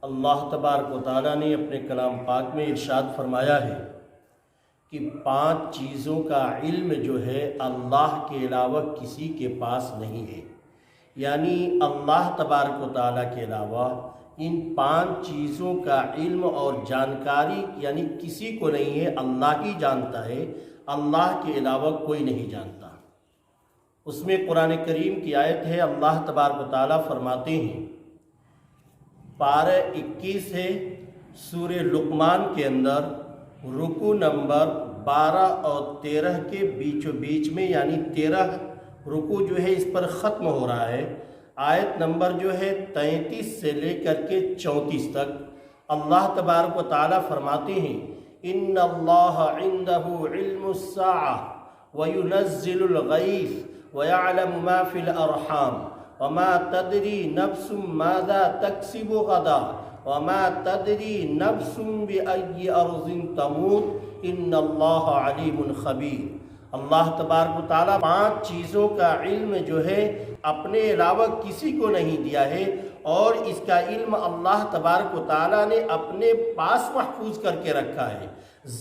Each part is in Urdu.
اللہ تبارک و تعالیٰ نے اپنے کلام پاک میں ارشاد فرمایا ہے کہ 5 چیزوں کا علم جو ہے اللہ کے علاوہ کسی کے پاس نہیں ہے، یعنی اللہ تبارک و تعالیٰ کے علاوہ ان 5 چیزوں کا علم اور جانکاری یعنی کسی کو نہیں ہے، اللہ ہی جانتا ہے، اللہ کے علاوہ کوئی نہیں جانتا۔ اس میں قرآن کریم کی آیت ہے، اللہ تبارک و تعالیٰ فرماتے ہیں، پارہ 21 ہے سورہ لقمان کے اندر، رکوع نمبر 12 اور 13 کے بیچ میں، یعنی 13 رکوع جو ہے اس پر ختم ہو رہا ہے۔ آیت نمبر جو ہے 33 سے لے کر کے 34 تک اللہ تبارک و تعالیٰ فرماتے ہیں، ان اللہ عندہ علم الساعہ وینزل الغیث ویعلم ما فی الارحام وما تدری نفس ماذا تکسب غدا وما تدری نفس بأی ارض تموت ان اللہ علیم خبیر۔ اللہ تبارک و تعالیٰ 5 چیزوں کا علم جو ہے اپنے علاوہ کسی کو نہیں دیا ہے، اور اس کا علم اللہ تبارک و تعالیٰ نے اپنے پاس محفوظ کر کے رکھا ہے۔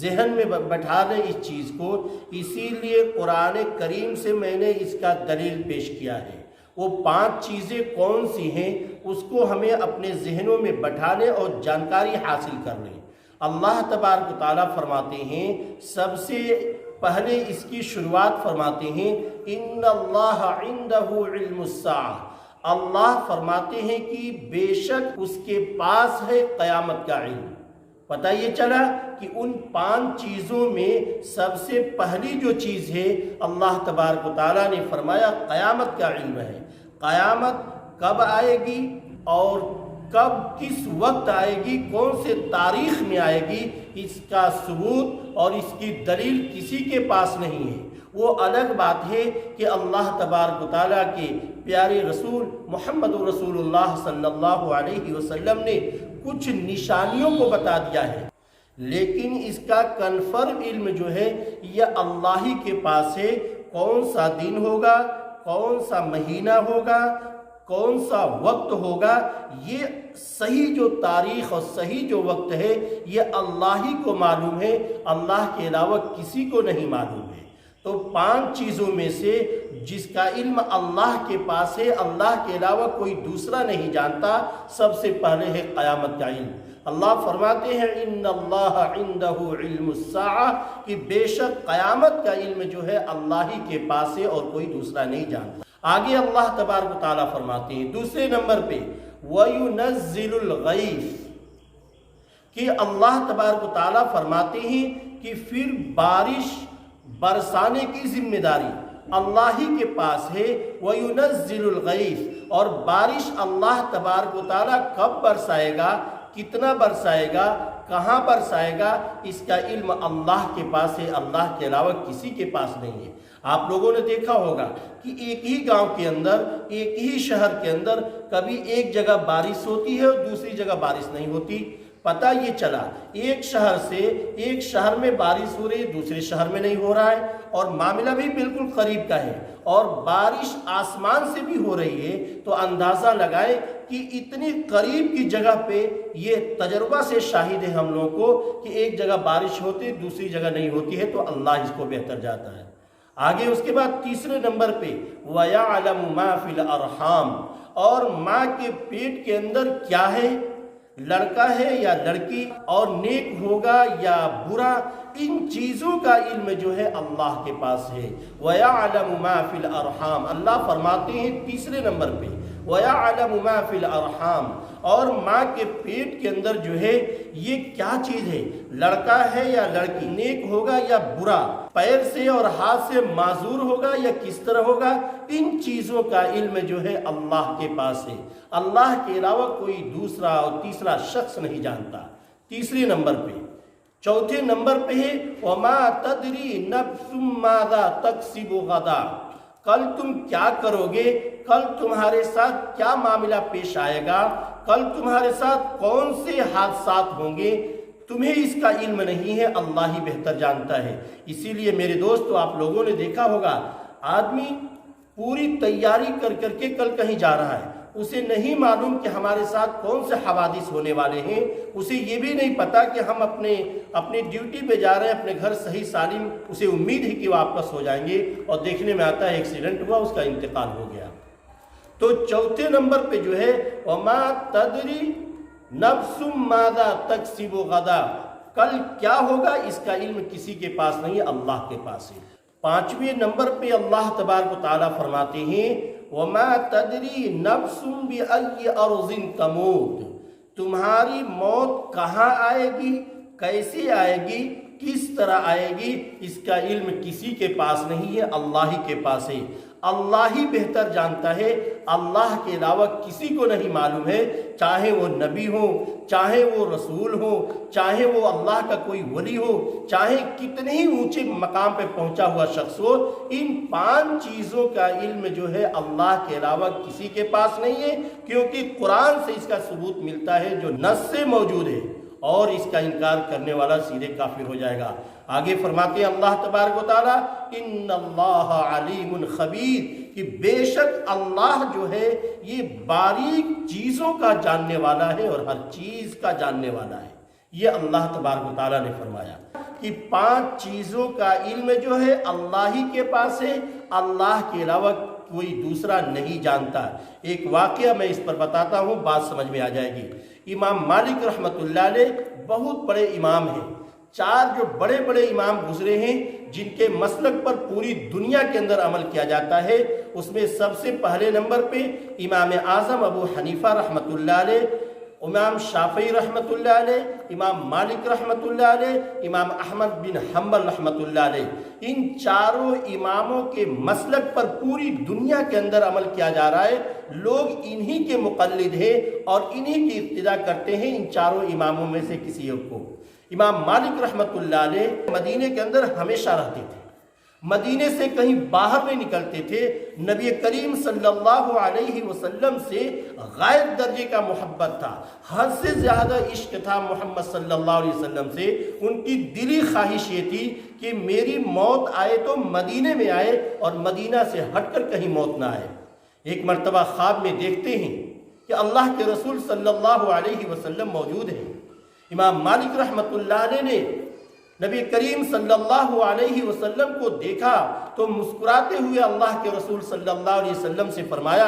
ذہن میں بٹھا لیں اس چیز کو، اسی لیے قرآن کریم سے میں نے اس کا دلیل پیش کیا ہے۔ وہ 5 چیزیں کون سی ہیں اس کو ہمیں اپنے ذہنوں میں بٹھا لیں اور جانکاری حاصل کر لیں۔ اللہ تبارک و تعالیٰ فرماتے ہیں، سب سے پہلے اس کی شروعات فرماتے ہیں، ان اللہ عندہ علم الساعہ۔ اللہ فرماتے ہیں کہ بے شک اس کے پاس ہے قیامت کا علم۔ پتہ یہ چلا کہ ان 5 چیزوں میں سب سے پہلی جو چیز ہے، اللہ تبارک و تعالیٰ نے فرمایا قیامت کا علم ہے۔ قیامت کب آئے گی اور کب کس وقت آئے گی، کون سے تاریخ میں آئے گی، اس کا ثبوت اور اس کی دلیل کسی کے پاس نہیں ہے۔ وہ الگ بات ہے کہ اللہ تبارک و تعالیٰ کے پیارے رسول محمد رسول اللہ صلی اللہ علیہ وسلم نے کچھ نشانیوں کو بتا دیا ہے، لیکن اس کا کنفرم علم جو ہے یہ اللہ ہی کے پاس ہے۔ کون سا دن ہوگا، کون سا مہینہ ہوگا، کون سا وقت ہوگا، یہ صحیح جو تاریخ اور صحیح جو وقت ہے یہ اللہ ہی کو معلوم ہے، اللہ کے علاوہ کسی کو نہیں معلوم ہے۔ تو 5 چیزوں میں سے جس کا علم اللہ کے پاس ہے، اللہ کے علاوہ کوئی دوسرا نہیں جانتا، سب سے پہلے ہے قیامت کا علم۔ اللہ فرماتے ہیں، ان اللہ عندہ علم الساعہ، کہ بے شک قیامت کا علم جو ہے اللہ ہی کے پاس ہے اور کوئی دوسرا نہیں جانتا۔ آگے اللہ تبارک و تعالیٰ فرماتے ہیں دوسرے نمبر پہ، وَيُنَزِّلُ الْغَيْثَ، کہ اللہ تبارک و تعالیٰ فرماتے ہیں کہ پھر بارش برسانے کی ذمہ داری اللہ ہی کے پاس ہے۔ وَيُنَزِّلُ الْغَيْثَ، اور بارش اللہ تبارک و تعالیٰ کب برسائے گا، کتنا برسائے گا، کہاں برسائے گا، اس کا علم اللہ کے پاس ہے، اللہ کے علاوہ کسی کے پاس نہیں ہے۔ آپ لوگوں نے دیکھا ہوگا کہ ایک ہی گاؤں کے اندر، ایک ہی شہر کے اندر کبھی ایک جگہ بارش ہوتی ہے اور دوسری جگہ بارش نہیں ہوتی۔ پتہ یہ چلا ایک شہر سے ایک شہر میں بارش ہو رہی ہے، دوسرے شہر میں نہیں ہو رہا ہے، اور معاملہ بھی بالکل قریب کا ہے، اور بارش آسمان سے بھی ہو رہی ہے، تو اندازہ لگائیں کہ اتنی قریب کی جگہ پہ، یہ تجربہ سے شاہد ہے ہم لوگوں کو کہ ایک جگہ بارش ہوتی ہے دوسری جگہ نہیں ہوتی ہے، تو اللہ اس کو بہتر جاتا ہے۔ آگے اس کے بعد تیسرے نمبر پہ، وَيَعْلَمُ مَا فِي الْأَرْحَامِ، اور ماں کے پیٹ کے اندر کیا ہے، لڑکا ہے یا لڑکی، اور نیک ہوگا یا برا، ان چیزوں کا علم جو ہے اللہ کے پاس ہے۔ وَيَعْلَمُ مَا فِي الْأَرْحَامِ، اللہ فرماتے ہیں تیسرے نمبر پہ، وَيَعْلَمُ مَا فِي الْأَرْحَامِ، اور ماں کے پیٹ کے اندر جو ہے یہ کیا چیز ہے، لڑکا ہے یا لڑکی، نیک ہوگا یا برا، پیر سے اور ہاتھ سے معذور ہوگا یا کس طرح ہوگا، ان چیزوں کا علم جو ہے اللہ کے پاس ہے، اللہ کے علاوہ کوئی دوسرا اور تیسرا شخص نہیں جانتا۔ تیسرے نمبر پہ، چوتھے نمبر پہ ہے، وَمَا تَدْرِي نَفْسٌ مَاذَا تَكْسِبُ غَدًا، کل تم کیا کرو گے، کل تمہارے ساتھ کیا معاملہ پیش آئے گا، کل تمہارے ساتھ کون سے حادثات ہوں گے، تمہیں اس کا علم نہیں ہے، اللہ ہی بہتر جانتا ہے۔ اسی لیے میرے دوستو، آپ لوگوں نے دیکھا ہوگا آدمی پوری تیاری کر کے کل کہیں جا رہا ہے، اسے نہیں معلوم کہ ہمارے ساتھ کون سے حوادث ہونے والے ہیں، اسے یہ بھی نہیں پتا کہ ہم اپنی ڈیوٹی پہ جا رہے ہیں اپنے گھر صحیح سالم، اسے امید ہے کہ واپس ہو جائیں گے، اور دیکھنے میں آتا ہے ایکسیڈنٹ ہوا، اس کا انتقال ہو گیا۔ تو چوتھے نمبر پہ جو ہے وَمَا تَدْرِي نَفْسٌ مَاذَا تَكْسِبُ غَدًا، کل کیا ہوگا اس کا علم کسی کے پاس نہیں ہے، اللہ کے پاس ہے۔ پانچویں نمبر پہ اللہ تبارک و تعالیٰ فرماتے ہیں وَمَا تَدْرِي نَفْسٌ بِأَيِّ أَرْضٍ تَمُوتُ، تمہاری موت کہاں آئے گی، کیسے آئے گی، کس طرح آئے گی، اس کا علم کسی کے پاس نہیں ہے، اللہ ہی کے پاس ہے۔ اللہ ہی بہتر جانتا ہے، اللہ کے علاوہ کسی کو نہیں معلوم ہے، چاہے وہ نبی ہو، چاہے وہ رسول ہو، چاہے وہ اللہ کا کوئی ولی ہو، چاہے کتنے ہی اونچے مقام پہ پہنچا ہوا شخص ہو، ان 5 چیزوں کا علم جو ہے اللہ کے علاوہ کسی کے پاس نہیں ہے، کیونکہ قرآن سے اس کا ثبوت ملتا ہے جو نص سے موجود ہے، اور اس کا انکار کرنے والا سیدھے کافر ہو جائے گا۔ آگے فرماتے ہیں اللہ تبارک و تعالیٰ ان اللہ علیم خبیر، کہ بے شک اللہ جو ہے یہ باریک چیزوں کا جاننے والا ہے اور ہر چیز کا جاننے والا ہے۔ یہ اللہ تبارک و تعالیٰ نے فرمایا کہ 5 چیزوں کا علم جو ہے اللہ ہی کے پاس ہے، اللہ کے علاوہ کوئی دوسرا نہیں جانتا۔ ایک واقعہ میں اس پر بتاتا ہوں، بات سمجھ میں آ جائے گی۔ امام مالک رحمۃ اللہ علیہ بہت بڑے امام ہیں، 4 جو بڑے بڑے امام گزرے ہیں جن کے مسلک پر پوری دنیا کے اندر عمل کیا جاتا ہے، اس میں سب سے پہلے نمبر پہ امام اعظم ابو حنیفہ رحمۃ اللہ علیہ، امام شافعی رحمۃ اللہ علیہ، امام مالک رحمۃ اللہ علیہ، امام احمد بن حنبل رحمۃ اللہ علیہ۔ ان 4 اماموں کے مسلک پر پوری دنیا کے اندر عمل کیا جا رہا ہے، لوگ انہی کے مقلد ہیں اور انہی کی اقتداء کرتے ہیں، ان 4 اماموں میں سے کسی ایک کو۔ امام مالک رحمۃ اللہ علیہ مدینے کے اندر ہمیشہ رہتے تھے، مدینے سے کہیں باہر نہیں نکلتے تھے، نبی کریم صلی اللہ علیہ وسلم سے غائب درجے کا محبت تھا، حد سے زیادہ عشق تھا محمد صلی اللہ علیہ وسلم سے۔ ان کی دلی خواہش یہ تھی کہ میری موت آئے تو مدینے میں آئے اور مدینہ سے ہٹ کر کہیں موت نہ آئے۔ ایک مرتبہ خواب میں دیکھتے ہیں کہ اللہ کے رسول صلی اللہ علیہ وسلم موجود ہیں۔ امام مالک رحمۃ اللہ علیہ نے نبی کریم صلی اللہ علیہ وسلم کو دیکھا تو مسکراتے ہوئے اللہ کے رسول صلی اللہ علیہ وسلم سے فرمایا،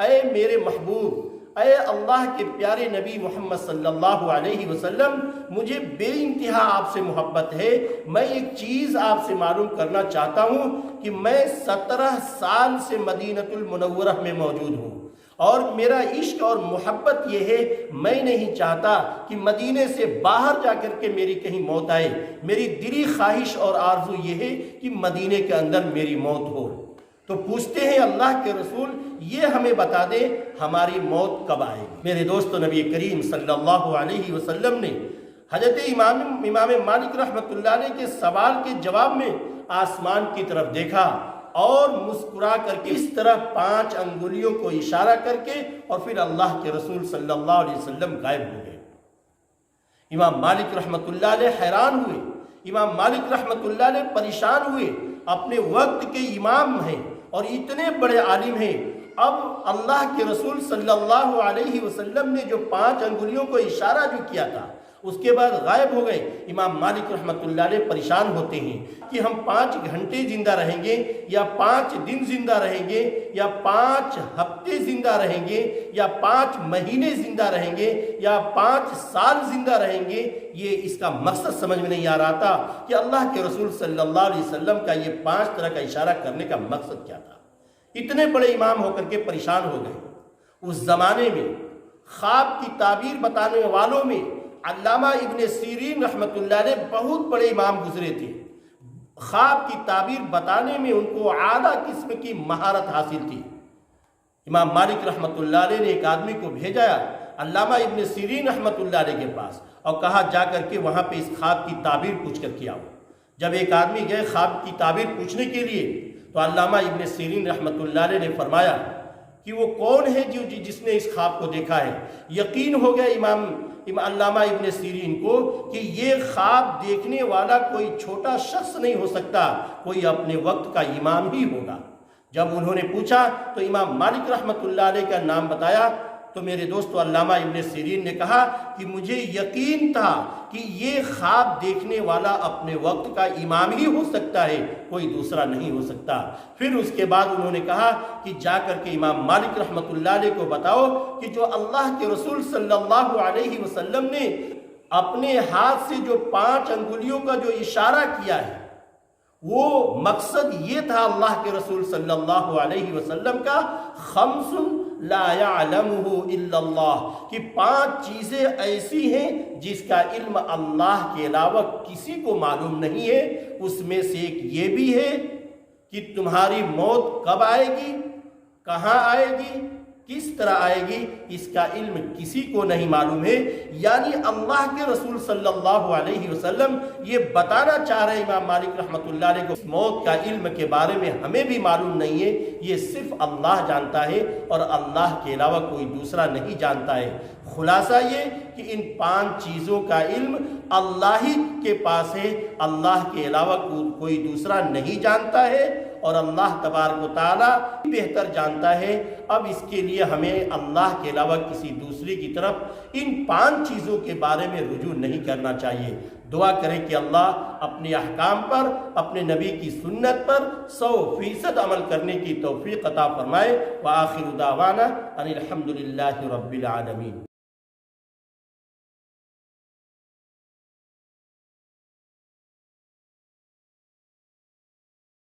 اے میرے محبوب، اے اللہ کے پیارے نبی محمد صلی اللہ علیہ وسلم، مجھے بے انتہا آپ سے محبت ہے، میں ایک چیز آپ سے معلوم کرنا چاہتا ہوں کہ میں 17 سال سے مدینہ المنورہ میں موجود ہوں، اور میرا عشق اور محبت یہ ہے، میں نہیں چاہتا کہ مدینے سے باہر جا کر کے میری کہیں موت آئے، میری دلی خواہش اور آرزو یہ ہے کہ مدینے کے اندر میری موت ہو۔ تو پوچھتے ہیں اللہ کے رسول یہ ہمیں بتا دے ہماری موت کب آئے گی۔ میرے دوستو، نبی کریم صلی اللہ علیہ وسلم نے حضرت امام مالک رحمۃ اللہ علیہ کے سوال کے جواب میں آسمان کی طرف دیکھا اور مسکرا کر کے اس طرح 5 انگلیوں کو اشارہ کر کے اور پھر اللہ کے رسول صلی اللہ علیہ وسلم غائب ہو گئے۔ امام مالک رحمۃ اللہ علیہ حیران ہوئے، امام مالک رحمۃ اللہ علیہ پریشان ہوئے، اپنے وقت کے امام ہیں اور اتنے بڑے عالم ہیں، اب اللہ کے رسول صلی اللہ علیہ وسلم نے جو 5 انگلیوں کو اشارہ جو کیا تھا اس کے بعد غائب ہو گئے۔ امام مالک رحمۃ اللہ علیہ پریشان ہوتے ہیں کہ ہم 5 گھنٹے زندہ رہیں گے یا 5 دن زندہ رہیں گے یا 5 ہفتے زندہ رہیں گے یا 5 مہینے زندہ رہیں گے یا 5 سال زندہ رہیں گے، یہ اس کا مقصد سمجھ میں نہیں آ رہا تھا کہ اللہ کے رسول صلی اللہ علیہ وسلم کا یہ 5 طرح کا اشارہ کرنے کا مقصد کیا تھا۔ اتنے بڑے امام ہو کر کے پریشان ہو گئے۔ اس زمانے میں خواب کی تعبیر بتانے والوں میں علامہ ابن سیرین رحمۃ اللہ علیہ بہت بڑے امام گزرے تھے، خواب کی تعبیر بتانے میں ان کو اعلیٰ قسم کی مہارت حاصل تھی۔ امام مالک رحمۃ اللہ علیہ نے ایک آدمی کو بھیجا علامہ ابن سیرین رحمۃ اللہ علیہ کے پاس اور کہا جا کر کے وہاں پہ اس خواب کی تعبیر پوچھ کر کے آؤ۔ جب ایک آدمی گئے خواب کی تعبیر پوچھنے کے لیے تو علامہ ابن سیرین رحمۃ اللہ علیہ نے فرمایا کہ وہ کون ہے جس نے اس خواب کو دیکھا ہے۔ یقین ہو گیا علامہ ابن سیرین کو کہ یہ خواب دیکھنے والا کوئی چھوٹا شخص نہیں ہو سکتا، کوئی اپنے وقت کا امام ہی ہوگا۔ جب انہوں نے پوچھا تو امام مالک رحمۃ اللہ علیہ کا نام بتایا تو میرے دوست علامہ ابن سیرین نے کہا کہ مجھے یقین تھا کہ یہ خواب دیکھنے والا اپنے وقت کا امام ہی ہو سکتا ہے، کوئی دوسرا نہیں ہو سکتا۔ پھر اس کے بعد انہوں نے کہا کہ جا کر کے امام مالک رحمۃ اللہ علیہ کو بتاؤ کہ جو اللہ کے رسول صلی اللہ علیہ وسلم نے اپنے ہاتھ سے جو 5 انگلیوں کا جو اشارہ کیا ہے، وہ مقصد یہ تھا اللہ کے رسول صلی اللہ علیہ وسلم کا، خمس لا يعلمه الا اللہ، کہ 5 چیزیں ایسی ہیں جس کا علم اللہ کے علاوہ کسی کو معلوم نہیں ہے۔ اس میں سے ایک یہ بھی ہے کہ تمہاری موت کب آئے گی، کہاں آئے گی، کس طرح آئے گی، اس کا علم کسی کو نہیں معلوم ہے۔ یعنی اللہ کے رسول صلی اللہ علیہ وسلم یہ بتانا چاہ رہے امام مالک رحمۃ اللہ علیہ کو، اس موت کا علم کے بارے میں ہمیں بھی معلوم نہیں ہے، یہ صرف اللہ جانتا ہے اور اللہ کے علاوہ کوئی دوسرا نہیں جانتا ہے۔ خلاصہ یہ کہ ان 5 چیزوں کا علم اللہ ہی کے پاس ہے، اللہ کے علاوہ کوئی دوسرا نہیں جانتا ہے، اور اللہ تبارک و تعالیٰ بہتر جانتا ہے۔ اب اس کے لیے ہمیں اللہ کے علاوہ کسی دوسرے کی طرف ان 5 چیزوں کے بارے میں رجوع نہیں کرنا چاہیے۔ دعا کریں کہ اللہ اپنے احکام پر، اپنے نبی کی سنت پر 100% عمل کرنے کی توفیق عطا فرمائے۔ وآخر دعوانا ان الحمد للہ رب العالمین۔